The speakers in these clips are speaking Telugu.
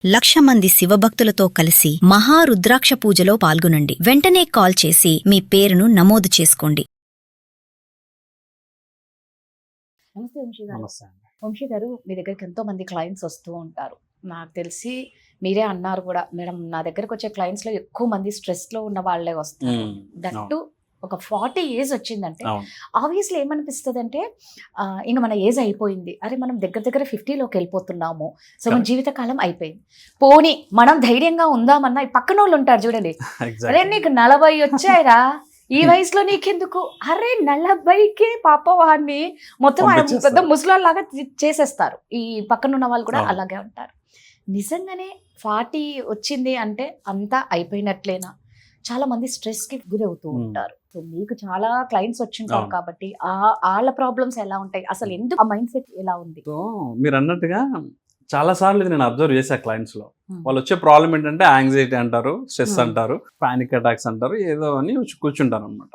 1,00,000 మంది శివభక్తులతో కలిసి మహారుద్రాక్ష పూజలో పాల్గొనండి. వెంటనే కాల్ చేసి మీ పేరును నమోదు చేసుకోండి. నమస్తే వంశీ గారు. నమస్తే అండి. వంశీ గారు, మీ దగ్గరికి ఎంతో మంది క్లయింట్స్ వస్తూ ఉంటారు. నాకు తెలిసి మీరే అన్నారు కూడా, మేడం నా దగ్గరకు వచ్చే క్లయింట్స్ లో ఎక్కువ మంది స్ట్రెస్ లో ఉన్న వాళ్ళే వస్తారు. దట్టు ఒక 40 ఏజ్ వచ్చిందంటే ఆబ్వియస్లీ ఏమనిపిస్తుంది అంటే ఇంకా మన ఏజ్ అయిపోయింది, అరే మనం దగ్గర 50లోకి వెళ్ళిపోతున్నాము, సో మన జీవితకాలం అయిపోయింది, పోనీ మనం ధైర్యంగా ఉందామన్నా ఈ పక్కన వాళ్ళు ఉంటారు చూడండి, అరే నీకు 40 వచ్చాయిరా, ఈ వయసులో నీకెందుకు, అరే 40కే పాప వాడిని మొత్తం పెద్ద ముసలాల్లాగా చేసేస్తారు. ఈ పక్కన ఉన్న వాళ్ళు కూడా అలాగే ఉంటారు. నిజంగానే 40 వచ్చింది అంటే అంతా అయిపోయినట్లేనా? చాలా మంది స్ట్రెస్ కి గురవుతూ ఉంటారు. సో మీకు చాలా క్లయింట్స్ వచ్చింటారు కాబట్టి వాళ్ళ ప్రాబ్లమ్స్ ఎలా ఉంటాయి, అసలు ఎందుకు ఆ మైండ్ సెట్ ఎలా ఉంది? సో మీరు అన్నట్టుగా చాలా సార్లు నేను అబ్జర్వ్ చేశా క్లయింట్స్ లో. వాళ్ళు వచ్చే ప్రాబ్లం ఏంటంటే యాంగ్జైటీ అంటారు, స్ట్రెస్ అంటారు, పానిక్ అటాక్స్ అంటారు, ఏదో అని కూర్చుంటారు అనమాట.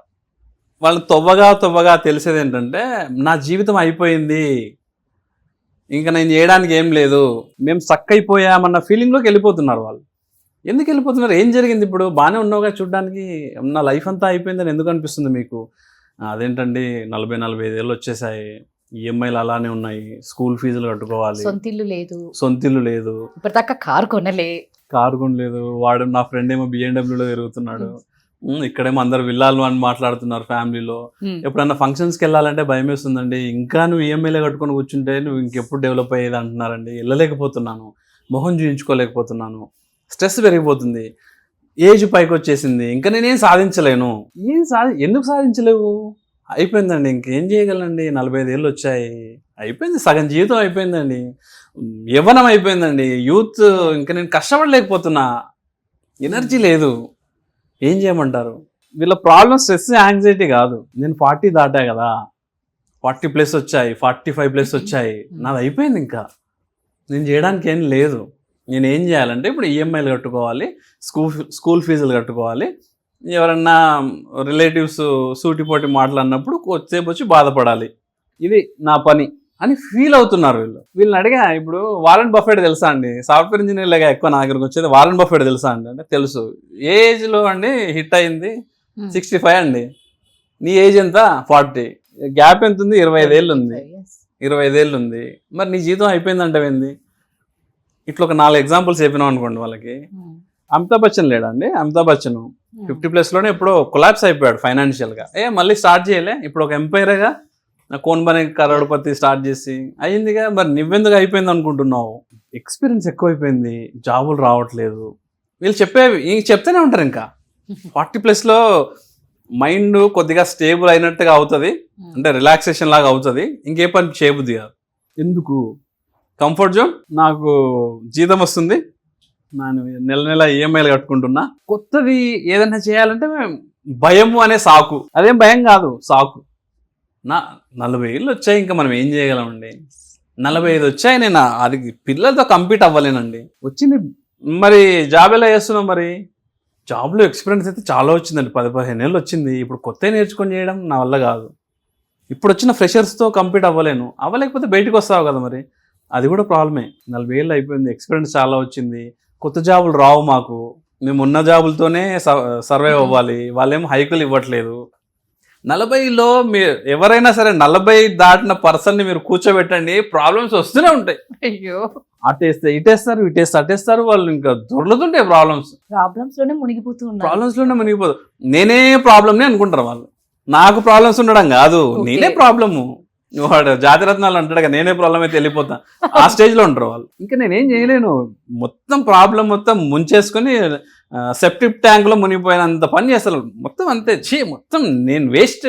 వాళ్ళు తొవ్వగా తెలిసేది ఏంటంటే నా జీవితం అయిపోయింది, ఇంకా నేను చేయడానికి ఏం లేదు, మేము సక్ అయిపోయామన్న ఫీలింగ్లోకి వెళ్ళిపోతున్నారు వాళ్ళు. ఎందుకు వెళ్ళిపోతున్నారు? ఏం జరిగింది? ఇప్పుడు బాగానే ఉన్నావుగా, చూడడానికి నా లైఫ్ అంతా అయిపోయిందని ఎందుకు అనిపిస్తుంది మీకు? అదేంటండి 40-45 ఏళ్ళు వచ్చేసాయి, ఈఎంఐలు అలానే ఉన్నాయి, స్కూల్ ఫీజులు కట్టుకోవాలి, సొంతిల్లు లేదు, ఇప్పటిదాకా కారు కొనలేదు, వాడు నా ఫ్రెండ్ ఏమో BMW తిరుగుతున్నాడు, ఇక్కడేమో అందరు విల్లాలు అని మాట్లాడుతున్నారు ఫ్యామిలీలో. ఎప్పుడన్నా ఫంక్షన్స్కి వెళ్ళాలంటే భయం వేస్తుందండి, ఇంకా నువ్వు ఈఎంఐలే కట్టుకొని కూర్చుంటే నువ్వు ఇంకెప్పుడు డెవలప్ అయ్యేది అంటున్నారండి, వెళ్ళలేకపోతున్నాను, మొహం చూయించుకోలేకపోతున్నాను, స్ట్రెస్ పెరిగిపోతుంది, ఏజ్ పైకి వచ్చేసింది, ఇంకా నేనేం సాధించలేను. ఎందుకు సాధించలేవు? అయిపోయిందండి, ఇంకేం చేయగలండి, 45 ఏళ్ళు వచ్చాయి, అయిపోయింది, సగం జీవితం అయిపోయిందండి, యవ్వనం అయిపోయిందండి, యూత్, ఇంకా నేను కష్టపడలేకపోతున్నా, ఎనర్జీ లేదు, ఏం చేయమంటారు? వీళ్ళ ప్రాబ్లమ్ స్ట్రెస్ యాంగ్జైటీ కాదు. నేను 40 దాటా కదా, 40+ వచ్చాయి, 45+ వచ్చాయి, నాది అయిపోయింది, ఇంకా నేను చేయడానికి ఏం లేదు. నేను ఏం చేయాలంటే ఇప్పుడు ఈఎంఐలు కట్టుకోవాలి, స్కూల్ ఫీజులు కట్టుకోవాలి, ఎవరన్నా రిలేటివ్స్ సూటిపోటి మాట్లాడినప్పుడు కొద్దిసేపు వచ్చి బాధపడాలి, ఇది నా పని అని ఫీల్ అవుతున్నారు వీళ్ళు. వీళ్ళని అడిగా, ఇప్పుడు వారెన్ బఫెట్ తెలుసా అండి? సాఫ్ట్వేర్ ఇంజనీర్లుగా ఎక్కువ నా దగ్గరకు వచ్చేది. వారెన్ బఫెట్ తెలుసా అండి అంటే తెలుసు. ఏ ఏజ్లో అండి హిట్ అయింది? 65 అండి. నీ ఏజ్ ఎంత? 40. గ్యాప్ ఎంత ఉంది? 25 ఏళ్ళు ఉంది. 25 ఏళ్ళు ఉంది. మరి నీ జీవితం అయిపోయిందంటే ఇట్లా ఒక 4 ఎగ్జాంపుల్స్ చెప్పినాం అనుకోండి వాళ్ళకి. అమితాబ్ బచ్చన్ లేడండి, అమితాబ్ బచ్చన్ 50+ ఎప్పుడో కొలాప్స్ అయిపోయాడు ఫైనాన్షియల్గా. మళ్ళీ స్టార్ట్ చేయలే, ఇప్పుడు ఒక ఎంపైర్గా కోన్ బనే కరోడ్పతి స్టార్ట్ చేసి అయ్యిందిగా. మరి నువ్వెందుకు అయిపోయింది అనుకుంటున్నావు? ఎక్స్పీరియన్స్ ఎక్కువైపోయింది, జాబులు రావట్లేదు. వీళ్ళు చెప్తూనే ఉంటారు. ఇంకా 40+లో మైండ్ కొద్దిగా స్టేబుల్ అయినట్టుగా అవుతుంది, అంటే రిలాక్సేషన్ లాగా అవుతుంది, ఇంకే పని చేయబుద్ది కాదు. ఎందుకు? కంఫర్ట్ జోన్, నాకు జీతం వస్తుంది, నేను నెల ఈఎంఐలు కట్టుకుంటున్నా, కొత్తది ఏదైనా చేయాలంటే భయము అనే సాకు. అదేం భయం కాదు, సాకు. 40 ఏళ్ళు వచ్చాయి, ఇంకా మనం ఏం చేయగలమండి? 45 వచ్చాయి, నేను అది పిల్లలతో కంపీట్ అవ్వలేనండి. వచ్చింది మరి జాబ్ ఎలా చేస్తున్నాం? మరి జాబ్లో ఎక్స్పీరియన్స్ అయితే చాలా వచ్చిందండి, 10-15 ఏళ్ళు వచ్చింది. ఇప్పుడు కొత్త నేర్చుకొని చేయడం నా వల్ల కాదు. ఇప్పుడు వచ్చిన ఫ్రెషర్స్తో కంపీట్ అవ్వలేకపోతే బయటకు వస్తావు కదా, మరి అది కూడా ప్రాబ్లమే. 40 ఏళ్ళు అయిపోయింది, ఎక్స్పీరియన్స్ చాలా వచ్చింది, కొత్త జాబులు రావు మాకు, మేము ఉన్న జాబులతోనే సర్వైవ్ అవ్వాలి, వాళ్ళేమో హైకులు ఇవ్వట్లేదు. 40లో మీరు ఎవరైనా సరే 40 దాటిన పర్సన్ని మీరు కూర్చోబెట్టండి, ప్రాబ్లమ్స్ వస్తూనే ఉంటాయి. అయ్యో, అటేస్తే ఇటేస్తారు, ఇటేస్తే అటేస్తారు, వాళ్ళు ఇంకా దొర్లుతుంటాయి ప్రాబ్లమ్స్ లోనే మునిగిపోతారు. నేనే ప్రాబ్లమ్ని అనుకుంటారు వాళ్ళు. నాకు ప్రాబ్లమ్స్ ఉండడం కాదు, నేనే ప్రాబ్లము. వాడు జాతిరత్నాలు అంటాడు, నేనే ప్రాబ్లం అయితే వెళ్ళిపోతా, ఆ స్టేజ్లో ఉంటారు వాళ్ళు. ఇంకా నేనేం చేయలేను, మొత్తం ప్రాబ్లం మొత్తం ముంచేసుకొని సెప్టిక్ ట్యాంక్లో మునిగిపోయినంత పని చేస్తారు మొత్తం. అంతే, మొత్తం నేను వేస్ట్,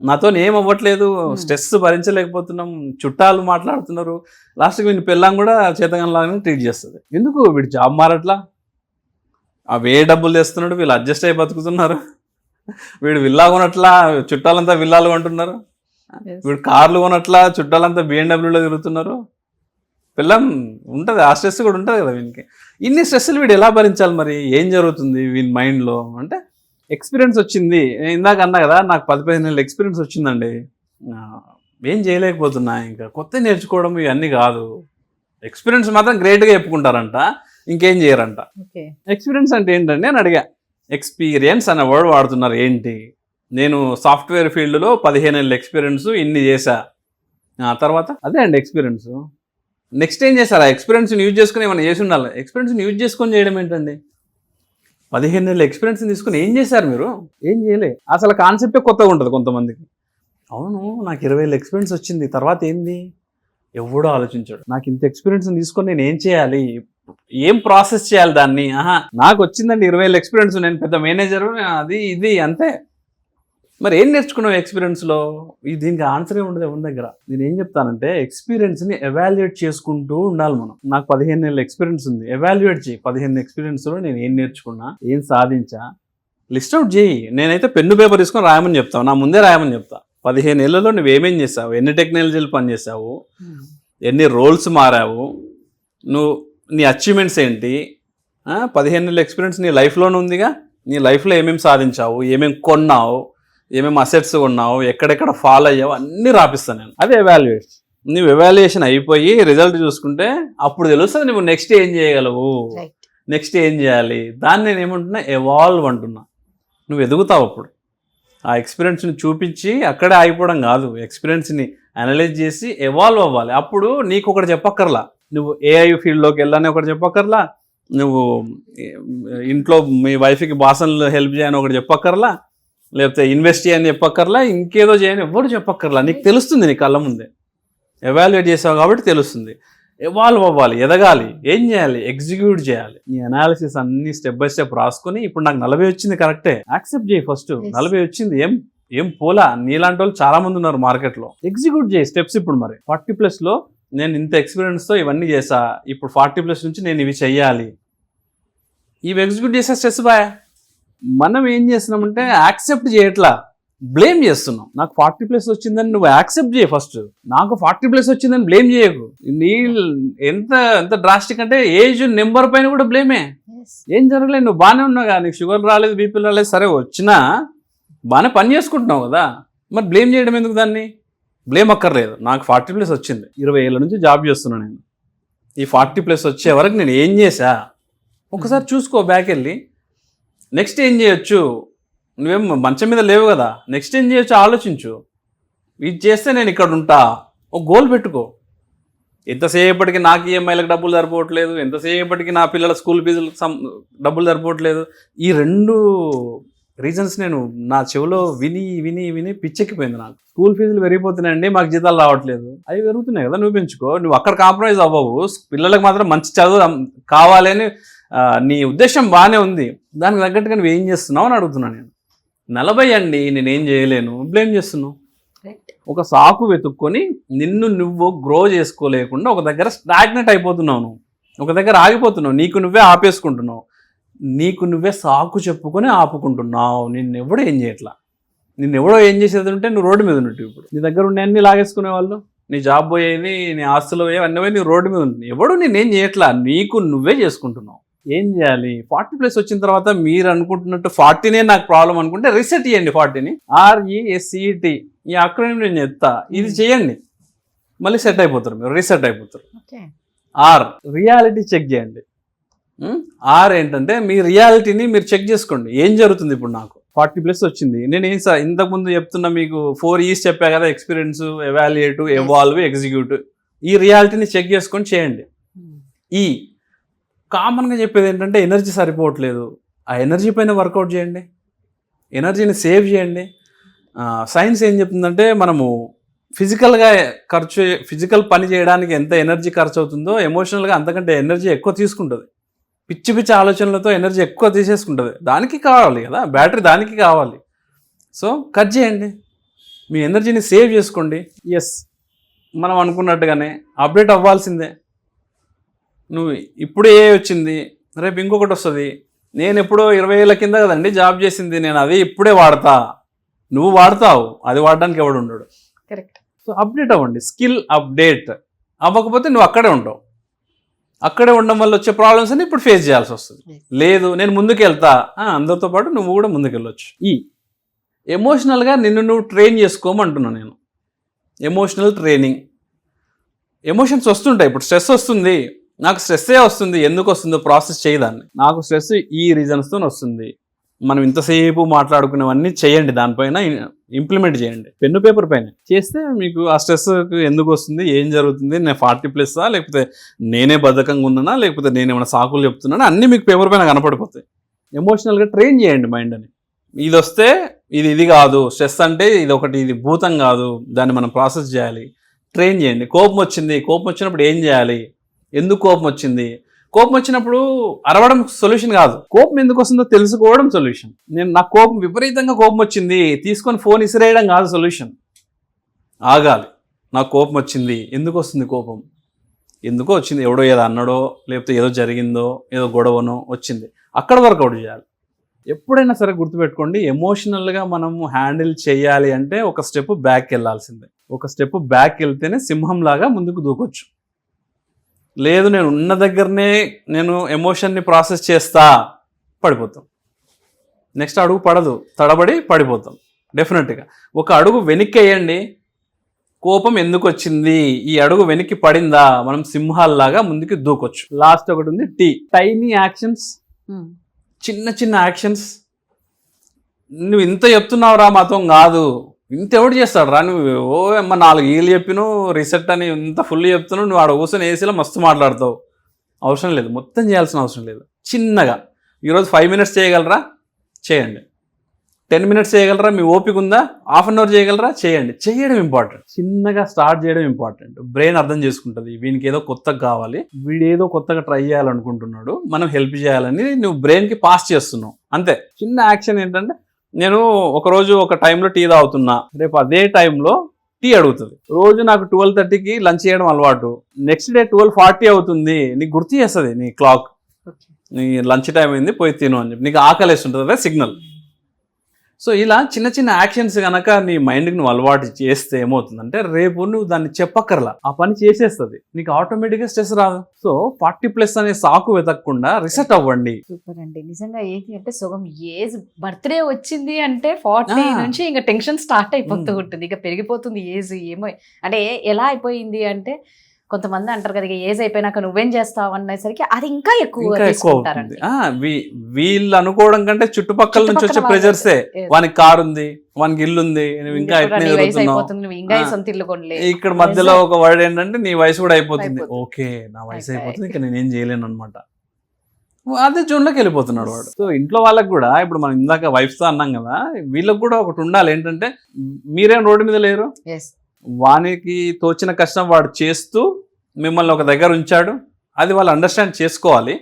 నాతో ఏం అవ్వట్లేదు, స్ట్రెస్ భరించలేకపోతున్నాం, చుట్టాలు మాట్లాడుతున్నారు, లాస్ట్కి వీడిని పెళ్ళాం కూడా చేతగానే ట్రీట్ చేస్తుంది. ఎందుకు? వీడు జాబ్ మారట్లా, అవే డబ్బులు తెస్తున్నాడు, వీళ్ళు అడ్జస్ట్ అయ్యి బతుకుతున్నారు, వీడు విల్లా కొనట్లా, చుట్టాలంతా విల్లాలు కొంటున్నారు, వీడు కార్లు కొనట్లా, చుట్టాలంతా BMW తిరుగుతున్నారు. పిల్లం ఉంటుంది, ఆ స్ట్రెస్ కూడా ఉంటుంది కదా వీనికి. ఇన్ని స్ట్రెస్లు వీడు ఎలా భరించాలి? మరి ఏం జరుగుతుంది వీని మైండ్లో అంటే, ఎక్స్పీరియన్స్ వచ్చింది, ఇందాక అన్నా కదా, నాకు 10-15 ఏళ్ళ ఎక్స్పీరియన్స్ వచ్చిందండి, ఏం చేయలేకపోతున్నా, ఇంకా కొత్త నేర్చుకోవడం ఇవన్నీ కాదు. ఎక్స్పీరియన్స్ మాత్రం గ్రేట్గా చెప్పుకుంటారంట, ఇంకేం చేయరంట. ఓకే. ఎక్స్పీరియన్స్ అంటే ఏంటంటే నేను అడిగా, ఎక్స్పీరియన్స్ అనే వర్డ్ వాడుతున్నారు ఏంటి? నేను సాఫ్ట్వేర్ ఫీల్డ్లో 15 ఏళ్ళ ఎక్స్పీరియన్స్ ఇన్ని చేశా, తర్వాత అదే అండి ఎక్స్పీరియన్స్. నెక్స్ట్ ఏం చేశారు? ఆ ఎక్స్పీరియన్స్ని యూజ్ చేసుకుని ఏమైనా చేసి ఉండాలి. ఎక్స్పీరియన్స్ని యూజ్ చేసుకొని చేయడం ఏంటండి? 15 ఏళ్ళ ఎక్స్పీరియన్స్ తీసుకుని ఏం చేశారు మీరు? ఏం చేయలే. అసలు కాన్సెప్టే కొత్తగా ఉంటుంది కొంతమందికి. అవును, నాకు 20 ఏళ్ళ ఎక్స్పీరియన్స్ వచ్చింది, తర్వాత ఏంది? ఎవడో ఆలోచించాడు. నాకు ఇంత ఎక్స్పీరియన్స్ తీసుకొని నేను ఏం చేయాలి, ఏం ప్రాసెస్ చేయాలి దాన్ని? నాకు వచ్చిందండి 20 ఏళ్ళ ఎక్స్పీరియన్స్, నేను పెద్ద మేనేజరు, అది ఇది అంతే. మరి ఏం నేర్చుకున్నావు ఎక్స్పీరియన్స్లో? దీనికి ఆన్సరే ఉండదు ఎవరి దగ్గర. నేను ఏం చెప్తానంటే ఎక్స్పీరియన్స్ని ఎవాల్యుయేట్ చేసుకుంటూ ఉండాలి మనం. నాకు 15 ఏళ్ళ ఎక్స్పీరియన్స్ ఉంది, ఎవాల్యుయేట్ చేయి. 15 ఎక్స్పీరియన్స్లో నేను ఏం నేర్చుకున్నా, ఏం సాధించా, లిస్ట్ అవుట్ చేయి. నేనైతే పెన్ను పేపర్ తీసుకొని రాయమని చెప్తాను, నా ముందే రాయమని చెప్తా. 15 ఏళ్లలో నువ్వేమేం చేసావు, ఎన్ని టెక్నాలజీలు పనిచేసావు, ఎన్ని రోల్స్ మారావు, నీ అచీవ్మెంట్స్ ఏంటి, 15 ఏళ్ళ ఎక్స్పీరియన్స్ నీ లైఫ్లోనే ఉందిగా. నీ లైఫ్లో ఏమేమి సాధించావు, ఏమేమి కొన్నావు, ఏమేమి అసెట్స్ కొన్నావు, ఎక్కడెక్కడ ఫాలో అయ్యావు, అన్నీ రాపిస్తాను నేను. అదే ఎవాల్యుయేషన్. నువ్వు ఎవాల్యుయేషన్ అయిపోయి రిజల్ట్ చూసుకుంటే అప్పుడు తెలుస్తుంది నువ్వు నెక్స్ట్ ఏం చేయగలవు, నెక్స్ట్ ఏం చేయాలి. దాన్ని నేను ఏమంటున్నా, ఎవాల్వ్ అంటున్నా. నువ్వు ఎదుగుతావు అప్పుడు. ఆ ఎక్స్పీరియన్స్ని చూపించి అక్కడే ఆగిపోవడం కాదు, ఎక్స్పీరియన్స్ని అనలైజ్ చేసి ఎవాల్వ్ అవ్వాలి. అప్పుడు నీకు ఒకటి చెప్పక్కర్లా, నువ్వు ఏఐ ఫీల్డ్లోకి వెళ్ళని ఒకటి చెప్పక్కర్లా, నువ్వు ఇంట్లో మీ వైఫ్కి బాసన్లు హెల్ప్ చేయని ఒకటి చెప్పక్కర్లా, లేకపోతే ఇన్వెస్ట్ చేయని చెప్పక్కర్లా, ఇంకేదో చేయని ఎవరు చెప్పక్కర్లా. నీకు తెలుస్తుంది, నీ కళ్ళ ముందే ఎవాల్యుయేట్ చేసావు కాబట్టి తెలుస్తుంది. ఎవాల్వ్ అవ్వాలి, ఎదగాలి. ఏం చేయాలి? ఎగ్జిక్యూట్ చేయాలి. నీ అనాలిసిస్ అన్ని స్టెప్ బై స్టెప్ రాసుకొని, ఇప్పుడు నాకు 40 వచ్చింది, కరెక్టే, యాక్సెప్ట్ చేయి. ఫస్ట్ 40 వచ్చింది, ఏం పోలా. నీలాంటి వాళ్ళు చాలా మంది ఉన్నారు మార్కెట్లో. ఎగ్జిక్యూట్ చేయి స్టెప్స్. ఇప్పుడు మరి 40+ నేను ఇంత ఎక్స్పీరియన్స్తో ఇవన్నీ చేసా, ఇప్పుడు 40+ నుంచి నేను ఇవి చెయ్యాలి, ఇవి ఎగ్జిక్యూట్ చేసే స్ట్రెస్ బాయ్. మనం ఏం చేస్తున్నామంటే యాక్సెప్ట్ చేయట్లా, బ్లేమ్ చేస్తున్నాం. నాకు 40+ వచ్చిందని నువ్వు యాక్సెప్ట్ చేయి ఫస్ట్. నాకు 40+ వచ్చిందని బ్లేమ్ చేయకు. నీ ఎంత డ్రాస్టిక్ అంటే ఏజ్ నెంబర్ పైన కూడా బ్లేమే. ఏం జరగలేదు, నువ్వు బాగానే ఉన్నావు కదా, నీకు షుగర్ రాలేదు, బీపీ రాలేదు, సరే వచ్చినా బాగానే పని చేసుకుంటున్నావు కదా, మరి బ్లేమ్ చేయడం ఎందుకు? దాన్ని బ్లేమ్ అక్కర్లేదు. నాకు 40+ వచ్చింది, 20 ఏళ్ళ నుంచి జాబ్ చేస్తున్నాను నేను. ఈ 40+ వచ్చే వరకు నేను ఏం చేశా ఒకసారి చూసుకో, బ్యాక్ వెళ్ళి. నెక్స్ట్ ఏం చేయొచ్చు? నువ్వేం మంచం మీద లేవు కదా, నెక్స్ట్ ఏం చేయొచ్చు ఆలోచించు. ఇది చేస్తే నేను ఇక్కడ ఉంటా, ఒక గోల్ పెట్టుకో. ఎంతసేపటికి నాకు ఈఎంఐలకు డబ్బులు సరిపోవట్లేదు, ఎంతసేపటికి నా పిల్లల స్కూల్ ఫీజులకు డబ్బులు సరిపోవట్లేదు. ఈ 2 రీజన్స్ నేను నా చెవిలో విని విని విని పిచ్చెక్కిపోయింది. నాకు స్కూల్ ఫీజులు పెరిగిపోతున్నాయండి, మాకు జీతాలు రావట్లేదు. అవి పెరుగుతున్నాయి కదా, నువ్వు పెంచుకో. నువ్వు అక్కడ కాంప్రమైజ్ అవ్వవు. పిల్లలకు మాత్రం మంచి చదువు కావాలని నీ ఉద్దేశం బాగానే ఉంది, దానికి తగ్గట్టుగా నువ్వు ఏం చేస్తున్నావు అని అడుగుతున్నాను నేను. 40 అండి, నేనేం చేయలేను, బ్లేమ్ చేస్తున్నావు. ఒక సాకు వెతుక్కొని నిన్ను నువ్వు గ్రో చేసుకోలేకుండా ఒక దగ్గర స్టాగ్నెట్ అయిపోతున్నావు, నువ్వు ఒక దగ్గర ఆగిపోతున్నావు, నీకు నువ్వే ఆపేసుకుంటున్నావు, నీకు నువ్వే సాకు చెప్పుకొని ఆపుకుంటున్నావు. నిన్నెవడో ఏం చేయట్లా. నిన్నెవడో ఏం చేసేది ఉంటే నువ్వు రోడ్డు మీద ఉన్నట్టు. ఇప్పుడు నీ దగ్గర ఉండే అన్ని లాగేసుకునే వాళ్ళు, నీ జాబ్ పోయేది, నీ ఆస్తులు పోయేవి, అన్నీ నీ రోడ్డు మీద ఉంటుంది. ఎవడు నేనేం చేయట్లా, నీకు నువ్వే చేసుకుంటున్నావు. ఏం చేయాలి? 40+ వచ్చిన తర్వాత మీరు అనుకుంటున్నట్టు 40నే నాకు ప్రాబ్లం అనుకుంటే రీసెట్ చేయండి. 40ని RESET ఈ అక్రోనిం నేను చెప్తా, ఇది చేయండి, మళ్ళీ సెట్ అయిపోతారు, మీరు రీసెట్ అయిపోతారు. రియాలిటీ చెక్ చేయండి. ఏంటంటే మీ రియాలిటీని మీరు చెక్ చేసుకోండి. ఏం జరుగుతుంది ఇప్పుడు? నాకు 40+ వచ్చింది, నేను ఏం సార్ ఇంతకుముందు చెప్తున్నా మీకు 4 E's చెప్పా కదా, ఎక్స్పీరియన్స్, ఎవాల్యుయేట్, ఎవాల్వ్, ఎగ్జిక్యూట్. ఈ రియాలిటీని చెక్ చేసుకొని చేయండి. కామన్గా చెప్పేది ఏంటంటే ఎనర్జీ సరిపోవట్లేదు, ఆ ఎనర్జీ పైన వర్కౌట్ చేయండి, ఎనర్జీని సేవ్ చేయండి. సైన్స్ ఏం చెప్తుందంటే మనము ఫిజికల్ పని చేయడానికి ఎంత ఎనర్జీ ఖర్చు అవుతుందో ఎమోషనల్గా అంతకంటే ఎనర్జీ ఎక్కువ తీసుకుంటుంది. పిచ్చి పిచ్చి ఆలోచనలతో ఎనర్జీ ఎక్కువ తీసేసుకుంటుంది. దానికి కావాలి కదా బ్యాటరీ, దానికి కావాలి. సో కట్ చేయండి, మీ ఎనర్జీని సేవ్ చేసుకోండి. మనం అనుకున్నట్టుగానే అప్డేట్ అవ్వాల్సిందే. నువ్వు ఇప్పుడే వచ్చింది, రేపు ఇంకొకటి వస్తుంది. నేను ఎప్పుడో 20 ఏళ్ళ కింద కదండి జాబ్ చేసింది, నేను అది ఇప్పుడే వాడతా. నువ్వు వాడతావు, అది వాడడానికి ఎవడు ఉండడు. కరెక్ట్. సో అప్డేట్ అవ్వండి, స్కిల్ అప్డేట్ అవ్వకపోతే నువ్వు అక్కడే ఉంటావు. అక్కడే ఉండడం వల్ల వచ్చే ప్రాబ్లమ్స్ అన్ని ఇప్పుడు ఫేస్ చేయాల్సి వస్తుంది. లేదు నేను ముందుకు వెళ్తా, అందరితో పాటు నువ్వు కూడా ముందుకు వెళ్ళొచ్చు. ఎమోషనల్గా నిన్ను నువ్వు ట్రైన్ చేసుకోమంటున్నాను నేను. Emotional training. ఎమోషన్స్ వస్తుంటాయి, ఇప్పుడు స్ట్రెస్ వస్తుంది, నాకు స్ట్రెస్సే వస్తుంది, ఎందుకు వస్తుందో ప్రాసెస్ చేయదాన్ని. నాకు స్ట్రెస్ ఈ రీజన్స్తో వస్తుంది. మనం ఇంతసేపు మాట్లాడుకునేవన్నీ చేయండి, దానిపైన ఇంప్లిమెంట్ చేయండి, పెన్ను పేపర్ పైన చేస్తే మీకు ఆ స్ట్రెస్ ఎందుకు వస్తుంది, ఏం జరుగుతుంది, నేను 40+ లేకపోతే నేనే బద్ధకంగా ఉన్నానా, లేకపోతే నేను ఏమైనా సాకులు చెప్తున్నానా, అన్నీ మీకు పేపర్ పైన కనపడిపోతాయి. ఎమోషనల్గా ట్రైన్ చేయండి మైండ్ అని. ఇది వస్తే ఇది కాదు, స్ట్రెస్ అంటే ఇది ఒకటి, ఇది భూతం కాదు, దాన్ని మనం ప్రాసెస్ చేయాలి, ట్రైన్ చేయండి. కోపం వచ్చినప్పుడు ఏం చేయాలి, ఎందుకు కోపం వచ్చింది, కోపం వచ్చినప్పుడు అరవడం సొల్యూషన్ కాదు, కోపం ఎందుకు వస్తుందో తెలుసుకోవడం సొల్యూషన్. నాకు కోపం విపరీతంగా కోపం వచ్చింది తీసుకొని ఫోన్ ఇసిరేయడం కాదు సొల్యూషన్. ఆగాలి, నాకు కోపం వచ్చింది, ఎందుకు వస్తుంది కోపం, ఎందుకో వచ్చింది, ఎవడో ఏదో అన్నాడో లేకపోతే ఏదో జరిగిందో ఏదో గొడవనో వచ్చింది, అక్కడ వర్కౌట్ చేయాలి. ఎప్పుడైనా సరే గుర్తుపెట్టుకోండి, ఎమోషనల్గా మనము హ్యాండిల్ చేయాలి అంటే ఒక స్టెప్ బ్యాక్ వెళ్ళాల్సిందే. ఒక స్టెప్ బ్యాక్ వెళ్తేనే సింహంలాగా ముందుకు దూకొచ్చు. లేదు నేను ఉన్న దగ్గరనే నేను ఎమోషన్ని ప్రాసెస్ చేస్తా, పడిపోతాం. నెక్స్ట్ అడుగు పడదు, తడబడి పడిపోతాం డెఫినెట్గా. ఒక అడుగు వెనక్కి వేయండి, కోపం ఎందుకు వచ్చింది, ఈ అడుగు వెనక్కి పడిందా, మనం సింహాల్లాగా ముందుకు దూకొచ్చు. లాస్ట్ ఒకటి ఉంది టైనీ యాక్షన్స్, చిన్న చిన్న యాక్షన్స్. నువ్వు ఇంత చెప్తున్నావురా మాతో కాదు, ఇంత ఎవడు చేస్తాడు రా, నువ్వు ఓ అమ్మ 4 ఏళ్ళు చెప్పిను రీసెట్ అని ఇంత ఫుల్ చెప్తున్నావు, నువ్వు ఆడ కూర్చొని ఏసీలో మస్తు మాట్లాడతావు. అవసరం లేదు, మొత్తం చేయాల్సిన అవసరం లేదు. చిన్నగా ఈరోజు 5 minutes చేయగలరా, చేయండి. 10 minutes చేయగలరా, మీ ఓపిక ఉందా, ½ an hour చేయగలరా, చేయండి. చేయడం ఇంపార్టెంట్, చిన్నగా స్టార్ట్ చేయడం ఇంపార్టెంట్. బ్రెయిన్ అర్థం చేసుకుంటుంది, వీనికి ఏదో కొత్తగా కావాలి, వీడు ఏదో కొత్తగా ట్రై చేయాలనుకుంటున్నాడు, మనం హెల్ప్ చేయాలని నువ్వు బ్రెయిన్కి పాస్ చేస్తున్నావు అంతే. చిన్న యాక్షన్ ఏంటంటే, నేను ఒకరోజు ఒక టైంలో టీ తాగుతున్నా, రేపు అదే టైంలో టీ అడుగుతుంది. రోజు నాకు 12:30కి లంచ్ చేయడం అలవాటు, నెక్స్ట్ డే 12:40 అవుతుంది, నీకు గుర్తు చేస్తుంది నీ క్లాక్, నీ లంచ్ టైం అయింది పోయి తిను అని చెప్పి నీకు ఆకలేస్తుంటుంది, అదే సిగ్నల్. సో ఇలా చిన్న చిన్న యాక్షన్స్ కనుక నీ మైండ్కి నువ్వు అలవాటు చేస్తే ఏమవుతుందంటే, రేపు నువ్వు దాన్ని చెప్పక్కర్లా, ఆ పని చేసేస్తుంది, నీకు ఆటోమేటిక్గా స్ట్రెస్ రాదు. సో 40+ అనే సాకు వెతకకుండా రిసెట్ అవ్వండి. సూపర్ అండి. నిజంగా ఏంటి అంటే సుగం ఏజ్ బర్త్డే వచ్చింది అంటే 40 నుంచి ఇంకా టెన్షన్ స్టార్ట్ అయిపోతూ ఉంటుంది, ఇక పెరిగిపోతుంది ఏజ్. ఏమో అంటే ఎలా అయిపోయింది అంటే, కొంతమంది అంటారు కదా ఏజ్ అయిపోయినాక నువ్వేం చేస్తావు అనేసరికి అది ఇంకా ఎక్కువ తీసుకుంటారండి. వీళ్ళు అనుకోవడం కంటే చుట్టుపక్కల నుంచి వచ్చే ప్రెజర్సే, వానికి కారు ఉంది, వానికి ఇల్లు ఉంది, నువ్వు ఇంకా సొంత ఇల్లు కొనలే. ఇక్కడ మధ్యలో ఒక వర్డ్ ఏంటంటే నీ వయసు కూడా అయిపోతుంది, ఓకే నా వయసు అయిపోతుంది, ఇంకా నేనేం చేయలేను అనమాట. అదే జోన్లోకి వెళ్ళిపోతున్నాడు వాడు. సో ఇంట్లో వాళ్ళకి కూడా ఇప్పుడు మనం ఇందాక వైఫ్తో అన్నాం కదా, వీళ్ళకి కూడా ఒకటి ఉండాలి ఏంటంటే, మీరేం రోడ్డు మీద లేరు, వానికి తోచిన కష్టం వాడు చేస్తూ మిమ్మల్ని ఒక దగ్గర ఉంచాడు, అది వాళ్ళు అండర్స్టాండ్ చేసుకోవాలి.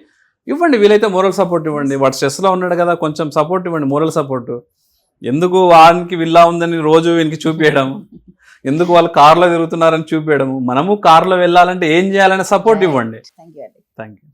ఇవ్వండి, వీలైతే మోరల్ సపోర్ట్ ఇవ్వండి. వాడు స్ట్రెస్లో ఉన్నాడు కదా, కొంచెం సపోర్ట్ ఇవ్వండి, మోరల్ సపోర్ట్. ఎందుకు వానికి విల్లా ఉందని రోజు వీనికి చూపించడం, ఎందుకు వాళ్ళు కార్లో తిరుగుతున్నారని చూపించడము, మనము కార్లో వెళ్ళాలంటే ఏం చేయాలనే సపోర్ట్ ఇవ్వండి. Thank you.